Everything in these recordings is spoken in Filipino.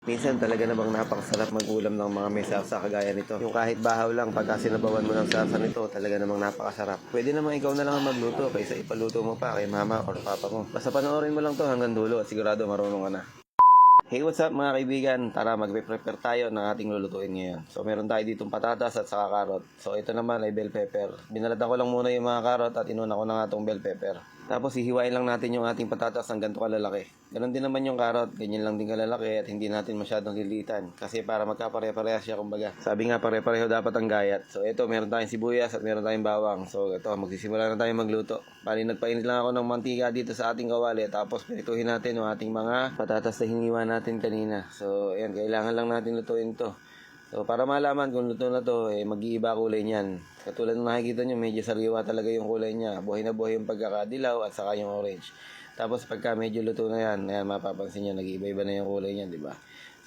Minsan talaga namang napakasarap mag-ulam ng mga may sarsa kagaya nito. Yung kahit bahaw lang, pagka sinabawan mo ng sarsa nito, talaga namang napakasarap. Pwede namang ikaw na lang ang magluto kaysa ipaluto mo pa kay mama or papa mo. Basta panoorin mo lang to hanggang dulo at sigurado marunong ka na. Hey, what's up mga kaibigan? Tara, magpe-prepare tayo ng ating lulutuin ngayon. So, meron tayo ditong patatas at saka karot. So, ito naman ay bell pepper. Binalatan ko lang muna yung mga karot at inuna ko na nga itong bell pepper. Tapos, hihiwain lang natin yung ating patatas ng ganito kalalaki. Ganon din naman yung karot, ganyan lang din kalalaki at hindi natin masyadong lilitan. Kasi para magkapare-pareha siya kumbaga. Sabi nga, pare-pareho dapat ang gayat. So, ito, meron tayong sibuyas at meron tayong bawang. So, ito, magsisimula na tayo magluto. Bali, nagpainit lang ako ng mantika dito sa ating kawali. Tapos, pinituhin natin yung ating mga patatas na hiniwa natin kanina. So, ayan, kailangan lang natin lutuin to. So, para malaman kung luto na to, mag-iiba kulay niyan. Katulad ng nakikita nyo, medyo sariwa talaga yung kulay niya. Buhay na buhay yung pagkakadilaw at saka yung orange. Tapos, pagka medyo luto na yan, ayan, mapapansin nyo, nag-iiba-iba na yung kulay niya, di ba?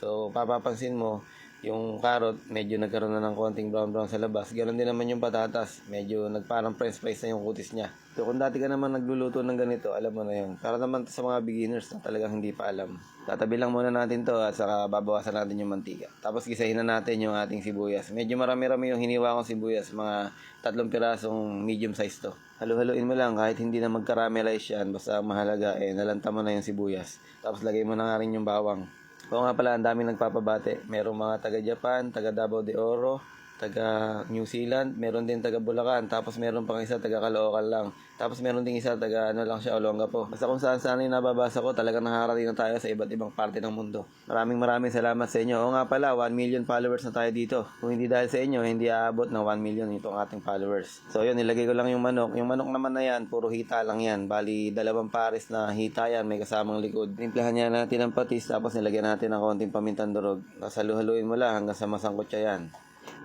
So, papapansin mo, yung carrot, medyo nagkaroon na ng konting brown-brown sa labas. Ganon din naman yung patatas. Medyo nagparang french fries na yung kutis niya. So, kung dati ka naman nagluluto ng ganito, alam mo na yun. Para naman sa mga beginners na talagang hindi pa alam. Tatabi lang muna natin to at saka babawasan natin yung mantika. Tapos, gisahin na natin yung ating sibuyas. Medyo marami-rami yung hiniwa kong sibuyas. Mga 3 pirasong medium size to. Halu-haluin mo lang kahit hindi na mag-caramelize yan. Basta mahalaga, nalanta mo na yung sibuyas. Tapos, lagay mo na nga rin yung bawang. Oo nga pala, ang dami nagpapabate. Merong mga taga-Japan, taga-Davao de Oro, taga-New Zealand, meron din taga-Bulacan, tapos meron pang isa taga-Caloocan lang. Tapos meron din isa taga-ano lang siya, Olongapo. Basta kung saan-saan yung nababasa ko, talagang nakakarating na tayo sa iba't ibang parte ng mundo. Maraming salamat sa inyo. Oo nga pala, 1 million followers na tayo dito. Kung hindi dahil sa inyo, hindi aabot ng 1 million itong ating followers. So yun, nilagay ko lang yung manok. Yung manok naman na yan, puro hita lang yan. Bali, 2 pares na hita yan, may kasamang likod. Timplahan niya natin ng patis, tapos nilagyan natin ng konting pamintang durog. Tapos halu-haluin mo lang hanggang sa masangkot siya yan.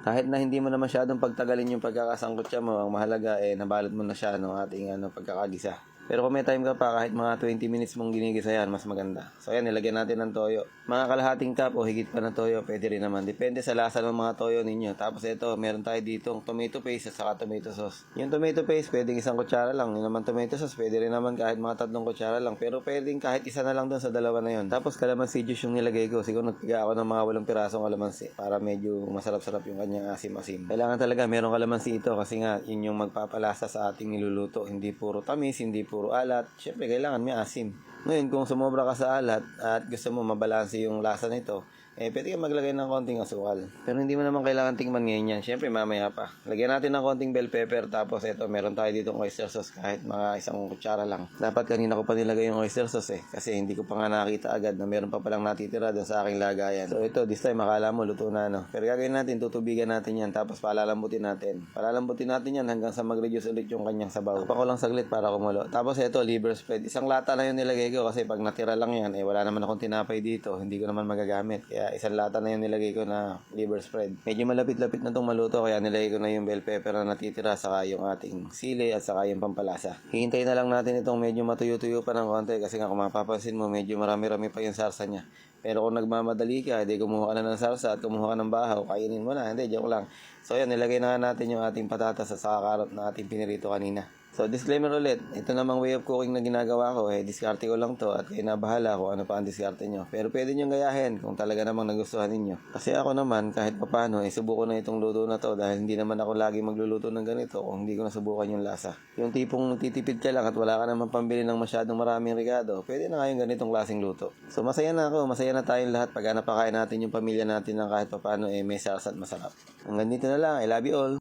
Kahit na hindi mo na masyadong pagtagalin yung pagkakasangkot mo, ang mahalaga nabalot mo na siya ng ating pagkakagisa. Pero kung may time ka pa, kahit mga 20 minutes mong ginigisa yan, mas maganda. So ayan, nilagyan natin ng toyo. Mga kalahating cup o higit pa ng toyo, pwede rin naman. Depende sa lasa ng mga toyo ninyo. Tapos ito, meron tayo ditong tomato paste at saka tomato sauce. Yung tomato paste, pwedeng 1 kutsara lang. Yung naman tomato sauce, pwede rin naman kahit mga 3 kutsara lang. Pero pwedeng kahit isa na lang dun sa 2 na yun. Tapos kalamansi juice yung nilagay ko. Siguro nagpiga ako ng mga 8 pirasong kalamansi para medyo masarap-sarap yung kanyang asim-asim. Kailangan talaga merong kalamansi ito kasi nga yun yung magpapalasa sa ating niluluto. Hindi puro tamis, hindi puro alat. Siyempre, kailangan may asim. Ngayon, kung sumobra ka sa alat at gusto mo mabalanse yung lasa nito, pwede ka maglagay ng konting asukal. Pero hindi mo naman kailangan tingman ngayon yan. Siyempre, mamaya pa. Lagyan natin ng konting bell pepper. Tapos, ito, meron tayo ditong oyster sauce kahit mga 1 kutsara lang. Dapat kanina ko pa nilagay yung oyster sauce kasi hindi ko pa nga nakita agad na meron pa palang natitira doon sa aking lagayan. So, ito, this time, akala mo, luto na, no? Pero gagawin natin, tutubigan natin yan. Tapos, palalambutin natin. Palalambutin natin yan hanggang sa mag-reduce ulit yung kanyang sabaw. Takpan ko lang saglit para kumulo. Tapos, ito, liver spread. 1 lata na yung nilagay ko kasi pag natira lang yan, wala naman akong tinapay dito. Hindi ko naman magagamit. Kaya 1 lata na yung nilagay ko na liver spread. Medyo malapit-lapit na itong maluto kaya nilagay ko na yung bell pepper na natitira saka yung ating sili at saka yung pampalasa. Hihintayin na lang natin itong medyo matuyo-tuyo pa ng konti kasi nga kung mapapansin mo medyo marami-rami pa yung sarsa niya. Pero kung nagmamadali ka, kumuha ka na ng sarsa at kumuha ka ng bahaw, kainin mo na. Hindi, joke lang. So yan, nilagay na natin yung ating patatas at saka karot na ating pinirito kanina. So, disclaimer ulit, ito namang way of cooking na ginagawa ko, diskarte ko lang to at kayo na bahala kung ano pa ang diskarte nyo. Pero pwede nyo gayahin kung talaga namang nagustuhan ninyo. Kasi ako naman, kahit papano, subuko na itong luto na to dahil hindi naman ako lagi magluluto ng ganito kung hindi ko nasubukan yung lasa. Yung tipong titipid ka lang at wala ka naman pambili ng masyadong maraming regado, pwede na nga yung ganitong klaseng luto. So, masaya na ako, masaya na tayong lahat pag napakain natin yung pamilya natin ng kahit papano may sarsa at masarap. Hanggang dito na lang, I love you all.